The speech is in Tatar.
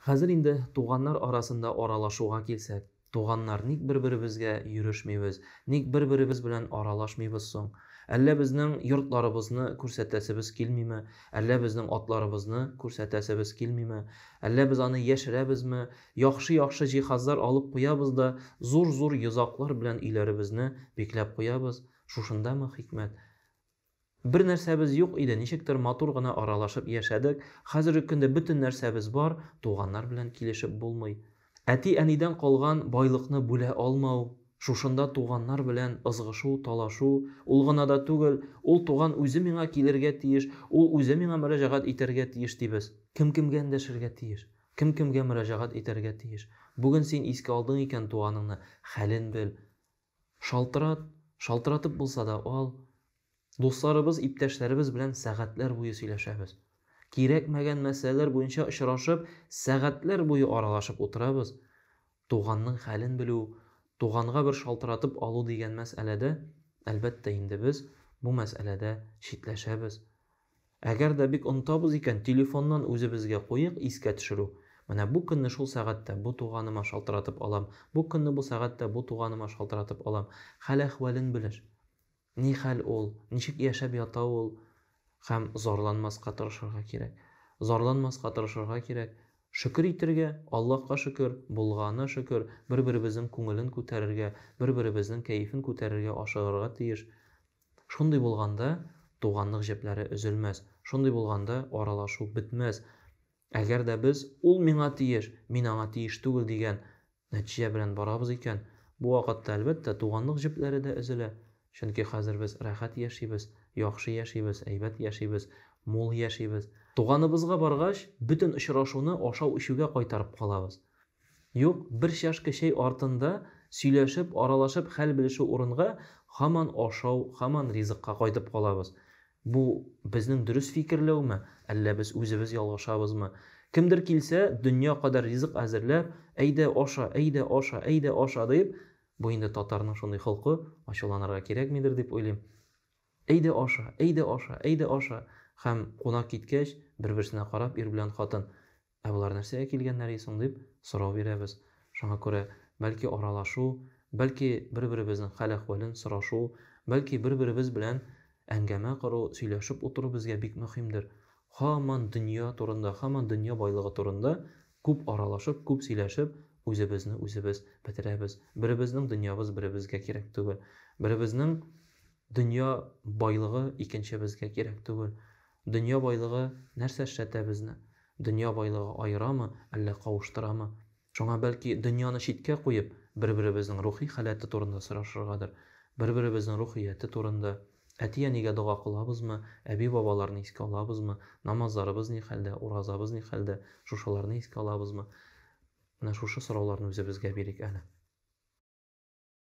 Хәзер инде туганнар арасында аралашуга килсәк, туганнар ник бер-беребезгә йөрешмибез, ник бер-беребез белән аралашмыйбыз соң? Әллә безнең йортларыбызны күрсәтәсебез килмиме? Әллә безнең атларыбызны күрсәтәсебез килмиме? Әллә без аны яшерәбезме? Яхшы-яхшы җиһазлар алып куябыз да, зур-зур йозаклар белән өйләребезне бикләп куябыз. Шушындамы хикмәт? Бер нәрсәбез юк иде, ничектер матур гына аралашып яшәдек. Хәзерге көндә бөтен нәрсәбез бар, туганнар белән килешеп булмый. Әти-әнидән калган байлыкны бүлә алмау, шушында туганнар белән ызгышу, талашу, ул гына да түгел, ул туган үзе миңа килергә тиеш, ул үзе миңа мөрәҗәгать итәргә тиеш дибез. Кем кемгә эндәшергә тиеш? Кем кемгә мөрәҗәгать итәргә тиеш? Бүген син искә алдың икән туганыңны, хәлен бел. Шалтыратып булса да ал. Дусларыбыз, иптәшләребез белән сәгатьләр буе сөйләшәбез. Кирәкмәгән мәсьәләләр буенча очрашып, сәгатьләр буе аралашып утырабыз. Туганның хәлен белү, туганга бер шалтыратып алу дигән мәсьәләдә, әлбәттә инде без бу мәсьәләдә читләшәбез. Әгәр дә бик онытабыз икән, телефоннан үзебезгә куйык, искә төшерү. Менә бу көнне шул сәгатьтә бу туганыма шалтыратып алам, бу көнне бу сәгатьтә бу туганыма шалтыратып алам. Хәл-әхвален белеш. Ни хәл ул, ничек яшәп ята ул, һәм зарланмаска тырышырга кирәк. Зарланмаска тырышырга кирәк. Шөкер итәргә, Аллаһка шөкер, булганы шөкер, бер-беребезнең күңелен күтәрергә, бер-беребезнең кәефен күтәрергә ашыгырга тиеш. Шундый булганда туганлык җепләре өзелмәс. Шундый булганда аралашу бетмәс. Әгәр дә без ул миңа тиеш, мин аңа тиеш түгел дигән нәтиҗә белән барабыз икән, бу вакытта әлбәттә туганлык җепләре дә өзелә. Чөнки хәзер без рәхәт яшибез, яхшы яшибез, әйбәт яшибез, мул яшибез. Туганыбызга баргач, бөтен очрашуны ашау-ичүгә кайтарып калабыз. Юк, бер чашка чәй артында сөйләшеп, аралашып, хәл белешү урынга һаман ашау, һаман ризыкка кайтып калабыз. Бу безнең дөрес фикерләүме, әллә без үзебез ялгышабызмы? Кемдер килсә, дөнья кадәр ризык әзерләп, әйдә аша, әйдә аша, әйдә аша дип, бу инде татарның шундый холкы, ачуланырга кирәкмидер дип уйлыйм. Әйдә аша, әйдә аша, әйдә аша. Һәм кунак киткәч, бер-берсенә карап ир белән хатын, "Ә булар нәрсәгә килгәннәр исең?" дип сорау бирәбез. Шуңа күрә бәлки аралашу, бәлки бер-беребезнең хәл-әхвален сорашу, бәлки бер-беребез белән әңгәмә кору, сөйләшеп утыру безгә бик мөһимдер. Һаман дөнья турында, һаман дөнья байлыгы турында күп аралашып, күп сөйләшеп, үзебезне үзебез бетерәбез. Беребезнең дөньябыз беребезгә кирәк түгел. Беребезнең дөнья байлыгы икенчебезгә кирәк түгел. Дөнья байлыгы нәрсә эшләтә безне? Дөнья байлыгы аерамы, әллә кавыштырамы? Шуңа бәлки дөньяны читкә куеп, бер-беребезнең рухи халәте турында сорашыргадыр. Бер-беребезнең рухияте турында, әти-әнигә дуга кылабызмы, әби-бабаларны искә алабызмы, намазларыбыз ни хәлдә, уразабыз ни хәлдә, шушыларны искә алабызмы? Менә шушы сорауларны үзебезгә бирик әле.